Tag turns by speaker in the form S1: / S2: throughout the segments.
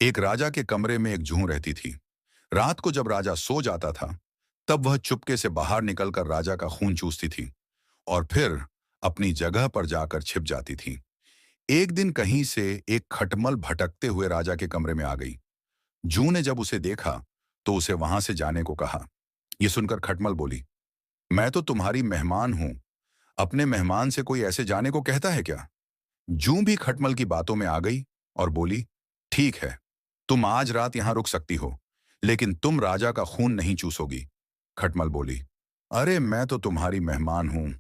S1: एक राजा के कमरे में एक जूं रहती थी। रात को जब राजा सो जाता था, तब वह चुपके से बाहर निकलकर राजा का खून चूसती थी और फिर अपनी जगह पर जाकर छिप जाती थी। एक दिन कहीं से एक खटमल भटकते हुए राजा के कमरे में आ गई। जूं ने जब उसे देखा, तो उसे वहां से जाने को कहा। यह सुनकर खटमल बोली, मैं तो तुम्हारी मेहमान हूं। अपने मेहमान से कोई ऐसे जाने को कहता है क्या? जूं भी खटमल की बातों में आ गई और बोली, ठीक है, तुम आज रात यहां रुक सकती हो, लेकिन तुम राजा का खून नहीं चूसोगी। खटमल बोली, अरे मैं तो तुम्हारी मेहमान हूं,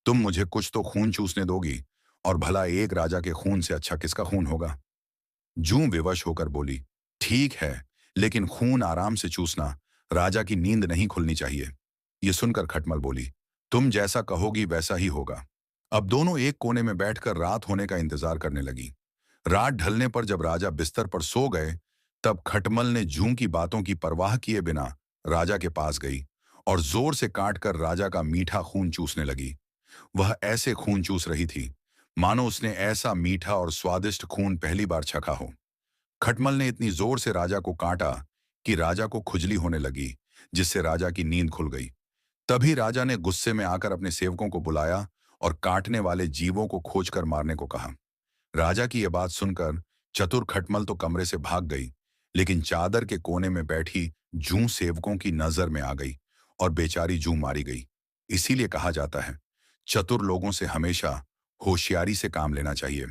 S1: तुम मुझे कुछ तो खून चूसने दोगी, और भला एक राजा के खून से अच्छा किसका खून होगा? जूं विवश होकर बोली, ठीक है, लेकिन खून आराम से चूसना, राजा की नींद नहीं खुलनी चाहिए। ये सुनकर खटमल बोली, तुम जैसा कहोगी वैसा ही होगा। अब दोनों एक कोने में बैठकर रात होने का इंतजार करने लगी। रात ढलने पर जब राजा बिस्तर पर सो गए, तब खटमल ने जूं की बातों की परवाह किए बिना राजा के पास गई और जोर से काट कर राजा का मीठा खून चूसने लगी। वह ऐसे खून चूस रही थी मानो उसने ऐसा मीठा और स्वादिष्ट खून पहली बार चखा हो। खटमल ने इतनी जोर से राजा को काटा कि राजा को खुजली होने लगी, जिससे राजा की नींद खुल गई। तभी राजा ने गुस्से में आकर अपने सेवकों को बुलाया और काटने वाले जीवों को खोजकर मारने को कहा। राजा की यह बात सुनकर चतुर खटमल तो कमरे से भाग गई, लेकिन चादर के कोने में बैठी जूं सेवकों की नजर में आ गई और बेचारी जूं मारी गई। इसीलिए कहा जाता है, चतुर लोगों से हमेशा होशियारी से काम लेना चाहिए।